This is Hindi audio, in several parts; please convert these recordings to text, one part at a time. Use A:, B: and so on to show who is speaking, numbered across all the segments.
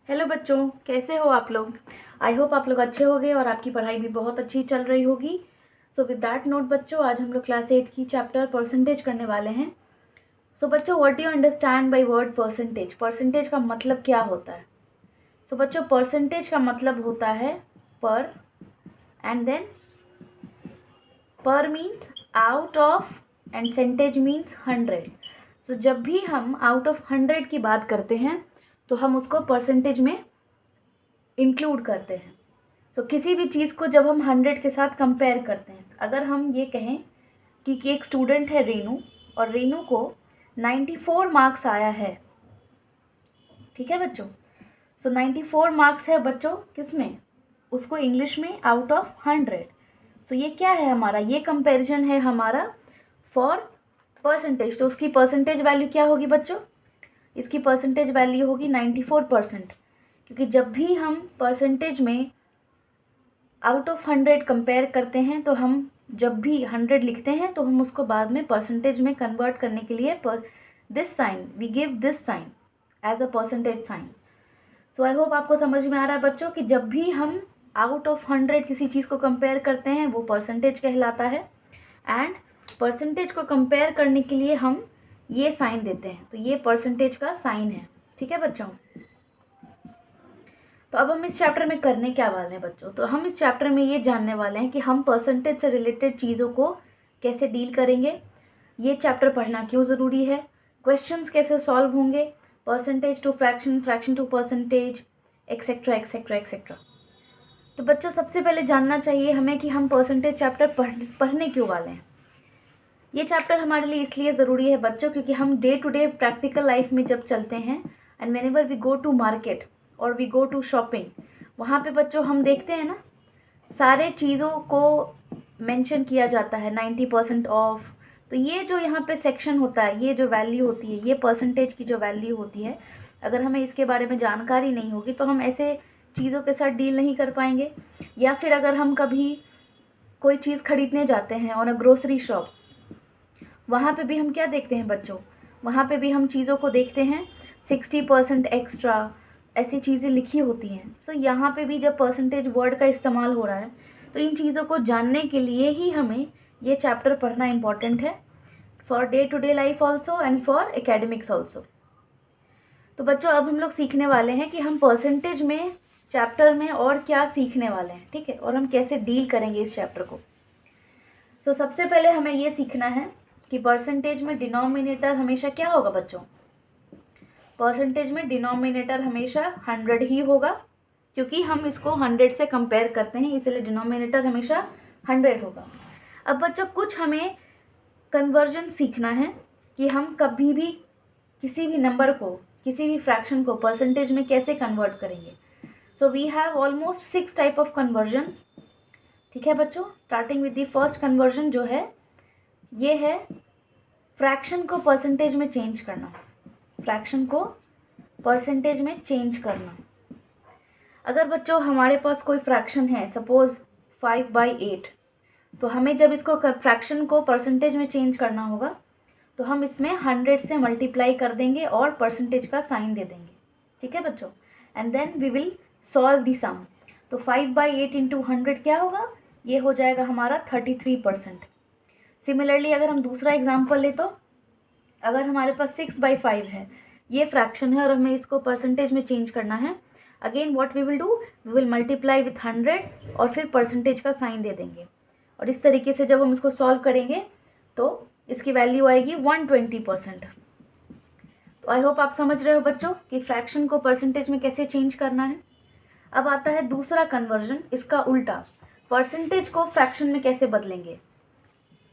A: हेलो बच्चों, कैसे हो आप लोग। आई होप आप लोग अच्छे होंगे और आपकी पढ़ाई भी बहुत अच्छी चल रही होगी। सो विद दैट नोट बच्चों, आज हम लोग क्लास 8 की चैप्टर परसेंटेज करने वाले हैं। सो बच्चों, what do you understand by word percentage. Percentage का मतलब क्या होता है। सो बच्चों, परसेंटेज का मतलब होता है per, and then per means out of, and centage means 100। So जब भी हम आउट ऑफ 100 की बात करते हैं तो हम उसको परसेंटेज में इंक्लूड करते हैं। सो किसी भी चीज़ को जब हम 100 के साथ कंपेयर करते हैं, अगर हम ये कहें कि एक स्टूडेंट है रेनू, और रेनू को 94 मार्क्स आया है, ठीक है बच्चों। सो 94 मार्क्स है बच्चों किस में, उसको इंग्लिश में आउट ऑफ 100। सो ये क्या है हमारा, ये कंपैरिजन है हमारा फॉर परसेंटेज। तो उसकी परसेंटेज वैल्यू क्या होगी बच्चों, इसकी परसेंटेज वैल्यू होगी 94%। क्योंकि जब भी हम परसेंटेज में आउट ऑफ 100 कंपेयर करते हैं तो हम जब भी 100 लिखते हैं तो हम उसको बाद में परसेंटेज में कन्वर्ट करने के लिए this sign, we give this sign as a percentage sign. So I hope आपको समझ में आ रहा है बच्चों कि जब भी हम आउट ऑफ 100 किसी चीज़ को कंपेयर करते हैं वो परसेंटेज कहलाता है। एंड परसेंटेज को कंपेयर करने के लिए हम ये साइन देते हैं, तो ये परसेंटेज का साइन है, ठीक है बच्चों। तो अब हम इस चैप्टर में करने क्या वाले हैं बच्चों, तो हम इस चैप्टर में ये जानने वाले हैं कि हम परसेंटेज से रिलेटेड चीज़ों को कैसे डील करेंगे, ये चैप्टर पढ़ना क्यों ज़रूरी है, क्वेश्चंस कैसे सॉल्व होंगे, percentage to fraction, fraction to percentage, etcetera etcetera etcetera. तो बच्चों, सबसे पहले जानना चाहिए हमें कि हम परसेंटेज चैप्टर पढ़ने क्यों वाले हैं। ये चैप्टर हमारे लिए इसलिए ज़रूरी है बच्चों क्योंकि हम day to day practical life में जब चलते हैं, and whenever we go to market और वी गो टू शॉपिंग, वहाँ पे बच्चों हम देखते हैं ना, सारे चीज़ों को मेंशन किया जाता है 90% ऑफ। तो ये जो यहाँ पे सेक्शन होता है, ये जो वैल्यू होती है, ये परसेंटेज की जो वैल्यू होती है, अगर हमें इसके बारे में जानकारी नहीं होगी तो हम ऐसे चीज़ों के साथ डील नहीं कर पाएंगे। या फिर अगर हम कभी कोई चीज़ खरीदने जाते हैं ऑन अ ग्रोसरी शॉप, वहाँ पे भी हम क्या देखते हैं बच्चों, वहाँ पे भी हम चीज़ों को देखते हैं 60% एक्स्ट्रा, ऐसी चीज़ें लिखी होती हैं। सो यहाँ पे भी जब परसेंटेज वर्ड का इस्तेमाल हो रहा है तो इन चीज़ों को जानने के लिए ही हमें ये चैप्टर पढ़ना इम्पॉर्टेंट है, for day to day life also and for academics also. तो बच्चों, अब हम लोग सीखने वाले हैं कि हम परसेंटेज में चैप्टर में और क्या सीखने वाले हैं, ठीक है, और हम कैसे डील करेंगे इस चैप्टर को। तो सबसे पहले हमें ये सीखना है कि परसेंटेज में डिनोमिनेटर हमेशा क्या होगा बच्चों, परसेंटेज में डिनोमिनेटर हमेशा 100 ही होगा, क्योंकि हम इसको 100 से कंपेयर करते हैं, इसलिए डिनोमिनेटर हमेशा 100 होगा। अब बच्चों, कुछ हमें कन्वर्जन सीखना है कि हम कभी भी किसी भी नंबर को, किसी भी फ्रैक्शन को परसेंटेज में कैसे कन्वर्ट करेंगे। So we have almost 6 type of conversions, ठीक है बच्चों। Starting with the first conversion जो है, ये है फ्रैक्शन को परसेंटेज में चेंज करना, फ्रैक्शन को परसेंटेज में चेंज करना। अगर बच्चों हमारे पास कोई फ्रैक्शन है, सपोज 5/8, तो हमें जब इसको फ्रैक्शन को परसेंटेज में चेंज करना होगा तो हम इसमें 100 से मल्टीप्लाई कर देंगे और परसेंटेज का साइन दे देंगे, ठीक है बच्चों। And then we will solve the sum. तो 5/8 इंटू 100 क्या होगा, ये हो जाएगा हमारा 33%। सिमिलरली अगर हम दूसरा एग्जाम्पल ले, तो अगर हमारे पास 6/5 है, ये फ्रैक्शन है और हमें इसको परसेंटेज में चेंज करना है, again what we will do, we will multiply with 100 और फिर परसेंटेज का साइन दे देंगे। और इस तरीके से जब हम इसको सॉल्व करेंगे तो इसकी वैल्यू आएगी 120%। तो आई होप आप समझ रहे हो बच्चों कि फ्रैक्शन को परसेंटेज में कैसे चेंज करना है। अब आता है दूसरा कन्वर्जन, इसका उल्टा, परसेंटेज को फ्रैक्शन में कैसे बदलेंगे,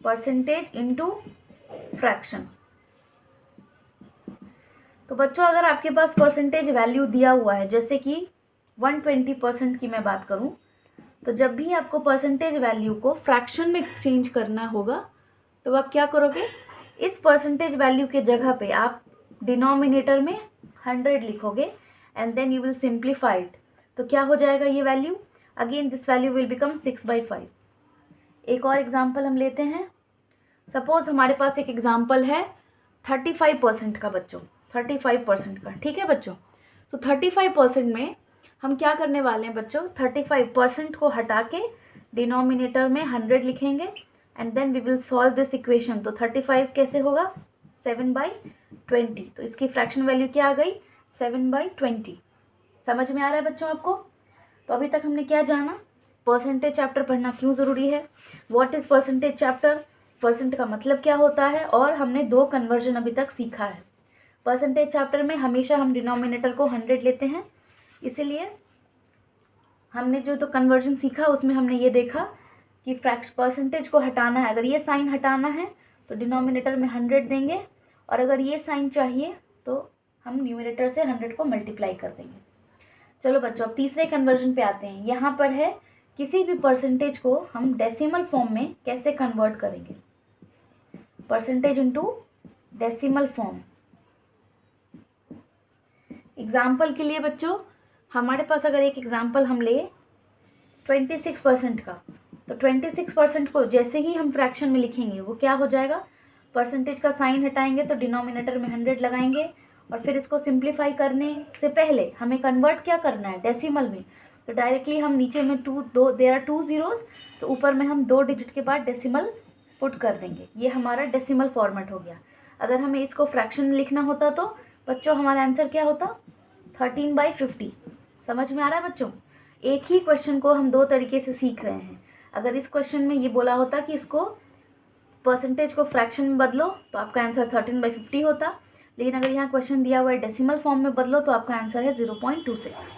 A: परसेंटेज इनटू फ्रैक्शन। तो बच्चों, अगर आपके पास परसेंटेज वैल्यू दिया हुआ है, जैसे कि 120% की मैं बात करूं, तो जब भी आपको परसेंटेज वैल्यू को फ्रैक्शन में चेंज करना होगा तो आप क्या करोगे, इस परसेंटेज वैल्यू के जगह पे आप डिनोमिनेटर में 100 लिखोगे and then you will simplify it. तो क्या हो जाएगा ये value, again this value will become 6/5। एक और एग्जाम्पल हम लेते हैं, सपोज हमारे पास एक एग्जाम्पल है 35% का बच्चों, 35% का, ठीक है बच्चों। तो 35% में हम क्या करने वाले हैं बच्चों, 35% को हटा के डिनोमिनेटर में 100 लिखेंगे and then we will solve this equation. तो 35 कैसे होगा, 7/20। तो इसकी फ्रैक्शन वैल्यू क्या आ गई, 7/20। समझ में आ रहा है बच्चों आपको? तो अभी तक हमने क्या जाना, परसेंटेज चैप्टर पढ़ना क्यों ज़रूरी है, what is percentage chapter, percent का मतलब क्या होता है, और हमने 2 कन्वर्जन अभी तक सीखा है। परसेंटेज चैप्टर में हमेशा हम डिनोमिनेटर को 100 लेते हैं, इसीलिए हमने जो तो कन्वर्जन सीखा उसमें हमने ये देखा कि परसेंटेज को हटाना है, अगर ये साइन हटाना है तो डिनोमिनेटर में 100 देंगे, और अगर ये साइन चाहिए तो हम न्यूमरेटर से 100 को मल्टीप्लाई कर देंगे। चलो बच्चों, अब तीसरे कन्वर्जन पे आते हैं। यहाँ पर है किसी भी परसेंटेज को हम डेसिमल फॉर्म में कैसे कन्वर्ट करेंगे, percentage into decimal form. Example के लिए बच्चों, हमारे पास अगर एक एग्जाम्पल हम ले 26% का, तो 26% को जैसे ही हम फ्रैक्शन में लिखेंगे वो क्या हो जाएगा, परसेंटेज का साइन हटाएंगे तो डिनोमिनेटर में 100 लगाएंगे, और फिर इसको सिंप्लीफाई करने से पहले हमें कन्वर्ट क्या करना है, डेसिमल में। तो डायरेक्टली हम नीचे में देयर आर 2 zeros, तो ऊपर में हम 2 डिजिट के बाद डेसिमल पुट कर देंगे। ये हमारा डेसिमल फॉर्मेट हो गया। अगर हमें इसको फ्रैक्शन में लिखना होता तो बच्चों हमारा आंसर क्या होता, 13/50। समझ में आ रहा है बच्चों? एक ही क्वेश्चन को हम 2 तरीके से सीख रहे हैं। अगर इस क्वेश्चन में ये बोला होता कि इसको परसेंटेज को फ्रैक्शन में बदलो तो आपका आंसर 13/50 होता, लेकिन अगर यहाँ क्वेश्चन दिया हुआ है डेसिमल फॉर्म में बदलो तो आपका आंसर है 0.26।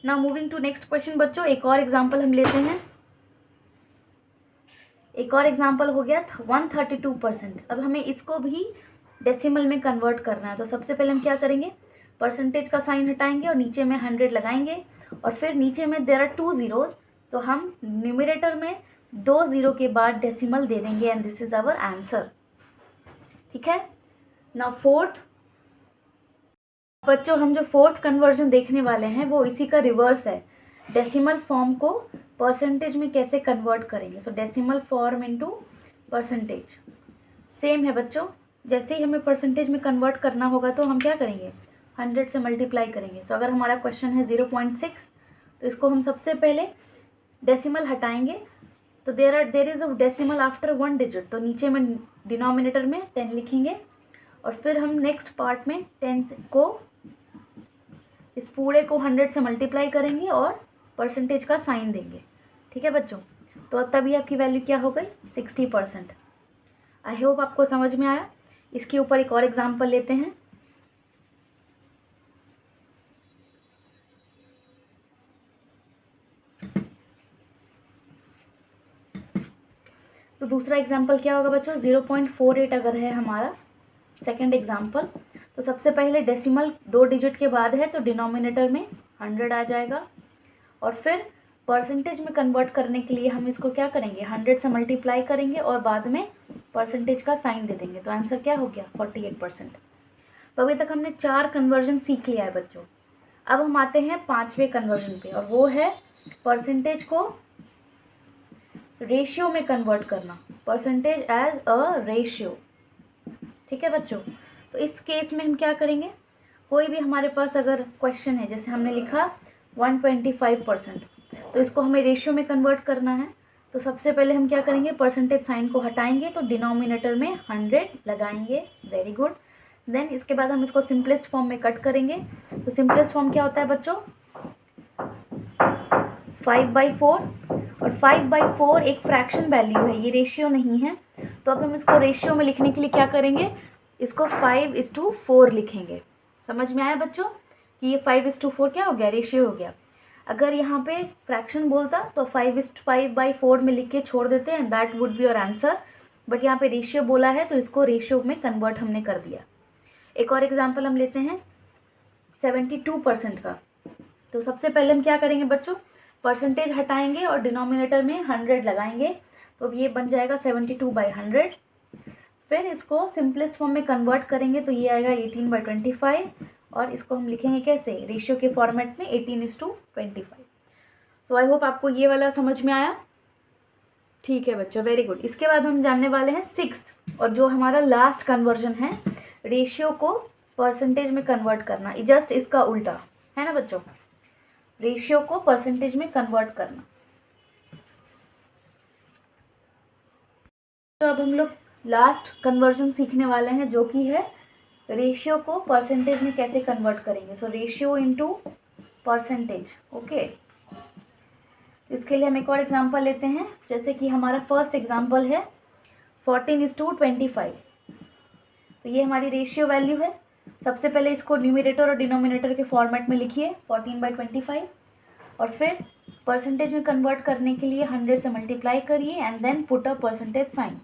A: Now moving to next question बच्चों, एक और एग्जाम्पल हम लेते हैं। एक और एग्जाम्पल हो गया 132%। अब हमें इसको भी डेसिमल में कन्वर्ट करना है। तो सबसे पहले हम क्या करेंगे, परसेंटेज का साइन हटाएंगे और नीचे में 100 लगाएंगे, और फिर नीचे में देयर आर 2 zeros, तो हम न्यूमरेटर में 2 0 के बाद डेसिमल दे देंगे and this is our answer. ठीक है। नाउ फोर्थ बच्चों, हम जो फोर्थ कन्वर्जन देखने वाले हैं वो इसी का रिवर्स है। डेसिमल फॉर्म को परसेंटेज में कैसे कन्वर्ट करेंगे। सो decimal form into percentage same है बच्चों। जैसे ही हमें परसेंटेज में कन्वर्ट करना होगा तो हम क्या करेंगे, 100 से मल्टीप्लाई करेंगे। सो अगर हमारा क्वेश्चन है 0.6, तो इसको हम सबसे पहले डेसिमल हटाएंगे, तो there is a decimal after 1 digit, तो नीचे में डिनोमिनेटर में 10 लिखेंगे, और फिर हम नेक्स्ट पार्ट में 10 को, इस पूरे को 100 से मल्टीप्लाई करेंगे और परसेंटेज का साइन देंगे। ठीक है बच्चों, तो तभी आपकी वैल्यू क्या हो गई, 60%। आई होप आपको समझ में आया। इसके ऊपर एक और एग्जाम्पल लेते हैं। तो दूसरा एग्जाम्पल क्या होगा बच्चों, 0.48 अगर है हमारा सेकंड एग्जाम्पल, तो सबसे पहले डेसिमल 2 डिजिट के बाद है तो डिनोमिनेटर में 100 आ जाएगा, और फिर परसेंटेज में कन्वर्ट करने के लिए हम इसको क्या करेंगे, 100 से मल्टीप्लाई करेंगे और बाद में परसेंटेज का साइन दे देंगे। तो आंसर क्या हो गया, 48%। तो अभी तक हमने 4 कन्वर्जन सीख लिया है बच्चों। अब हम आते हैं 5वें कन्वर्जन पे, और वो है परसेंटेज को रेशियो में कन्वर्ट करना, परसेंटेज एज अ रेशियो। ठीक है बच्चों, तो इस केस में हम क्या करेंगे, कोई भी हमारे पास अगर क्वेश्चन है, जैसे हमने लिखा 125%, तो इसको हमें रेशियो में कन्वर्ट करना है। तो सबसे पहले हम क्या करेंगे, परसेंटेज साइन को हटाएंगे तो डिनोमिनेटर में 100 लगाएंगे। Very good. देन इसके बाद हम इसको सिंपलेस्ट फॉर्म में कट करेंगे। तो सिंपलेस्ट फॉर्म क्या होता है बच्चों, 5/4, और 5/4 एक फ्रैक्शन वैल्यू है, ये रेशियो नहीं है। तो अब हम इसको रेशियो में लिखने के लिए क्या करेंगे, इसको 5:4 लिखेंगे। समझ में आया बच्चों कि ये 5:4 क्या हो गया, रेशियो हो गया। अगर यहाँ पे फ्रैक्शन बोलता तो 5/4 में लिख के छोड़ देते हैं, that would be your answer. But यहाँ पे रेशियो बोला है तो इसको रेशियो में कन्वर्ट हमने कर दिया। एक और एग्जाम्पल हम लेते हैं 72% का। तो सबसे पहले हम क्या करेंगे बच्चों, परसेंटेज हटाएंगे और डिनोमिनेटर में 100 लगाएंगे, तो ये बन जाएगा 72/100। फिर इसको सिंपलेस्ट फॉर्म में कन्वर्ट करेंगे तो ये आएगा 18/25, और इसको हम लिखेंगे कैसे, रेशियो के फॉर्मेट में 18:25। सो आई होप आपको ये वाला समझ में आया। ठीक है बच्चों, वेरी गुड। इसके बाद हम जानने वाले हैं 6th, और जो हमारा लास्ट कन्वर्जन है, रेशियो को परसेंटेज में कन्वर्ट करना, जस्ट इसका उल्टा है ना बच्चों, रेशियो को परसेंटेज में कन्वर्ट करना। तो अब हम लोग लास्ट कन्वर्जन सीखने वाले हैं, जो कि है रेशियो को परसेंटेज में कैसे कन्वर्ट करेंगे। So ratio into percentage. Okay, इसके लिए हम एक और एग्जांपल लेते हैं, जैसे कि हमारा फर्स्ट एग्जांपल है 14:25। तो ये हमारी रेशियो वैल्यू है। सबसे पहले इसको न्यूमरेटर और डिनोमिनेटर के फॉर्मेट में लिखिए 14/25, और फिर परसेंटेज में कन्वर्ट करने के लिए 100 से मल्टीप्लाई करिए and then put a percentage sign.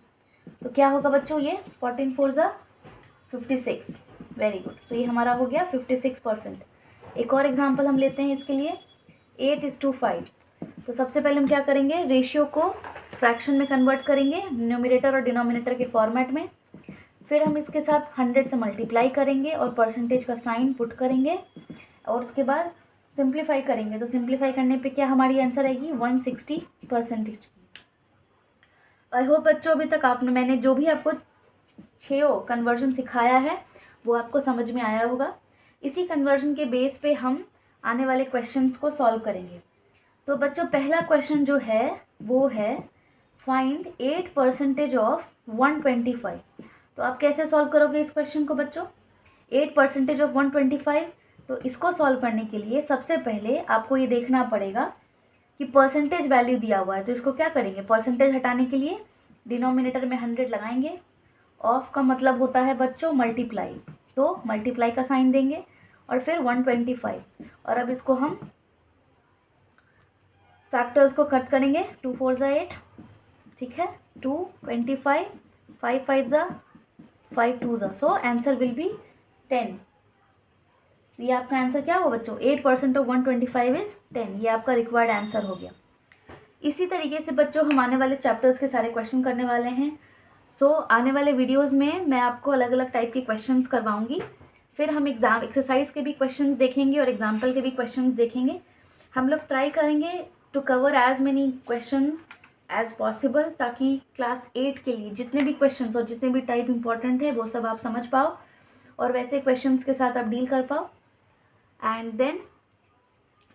A: तो क्या होगा बच्चों, ये 14 4 ज़ा 56। Very good. सो ये हमारा हो गया 56%। एक और एग्जांपल हम लेते हैं इसके लिए 8:5। तो सबसे पहले हम क्या करेंगे, रेशियो को फ्रैक्शन में कन्वर्ट करेंगे न्यूमरेटर और डिनोमिनेटर के फॉर्मेट में। फिर हम इसके साथ 100 से मल्टीप्लाई करेंगे और परसेंटेज का साइन पुट करेंगे, और उसके बाद सिंप्लीफाई करेंगे। तो सिंप्लीफाई करने पे क्या हमारी आंसर आएगी 160%। आई होप बच्चों अभी तक मैंने जो भी आपको 6 कन्वर्जन सिखाया है वो आपको समझ में आया होगा। इसी कन्वर्जन के बेस पे हम आने वाले क्वेश्चंस को सॉल्व करेंगे। तो बच्चों पहला क्वेश्चन जो है वो है फाइंड 8% ऑफ 125। तो आप कैसे सॉल्व करोगे इस क्वेश्चन को बच्चों, 8% ऑफ 125। तो इसको सॉल्व करने के लिए सबसे पहले आपको ये देखना पड़ेगा कि परसेंटेज वैल्यू दिया हुआ है। तो इसको क्या करेंगे, परसेंटेज हटाने के लिए डिनोमिनेटर में 100 लगाएंगे। ऑफ का मतलब होता है बच्चों मल्टीप्लाई, तो मल्टीप्लाई का साइन देंगे और फिर 125। और अब इसको हम फैक्टर्स को कट करेंगे, 2 4 ज़ा 8, ठीक है, 2 25, 5 5 ज़ा 5 2 ज़ा, सो आंसर विल बी 10। ये आपका आंसर क्या होगा बच्चों, 8% ऑफ 125 इज 10। ये आपका रिक्वायर्ड आंसर हो गया। इसी तरीके से बच्चों हम आने वाले चैप्टर्स के सारे क्वेश्चन करने वाले हैं। सो आने वाले वीडियोस में मैं आपको अलग अलग टाइप के क्वेश्चंस करवाऊंगी। फिर हम एग्जाम एक्सरसाइज के भी क्वेश्चंस देखेंगे और एग्जाम्पल के भी क्वेश्चंस देखेंगे। हम लोग ट्राई करेंगे to cover as many questions as possible, ताकि क्लास 8 के लिए जितने भी क्वेश्चंस और जितने भी टाइप इंपॉर्टेंट है वो सब आप समझ पाओ और वैसे क्वेश्चंस के साथ आप डील कर पाओ। And then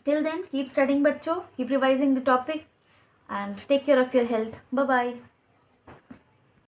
A: till then keep studying बच्चों, keep revising the topic and take care of your health. Bye bye.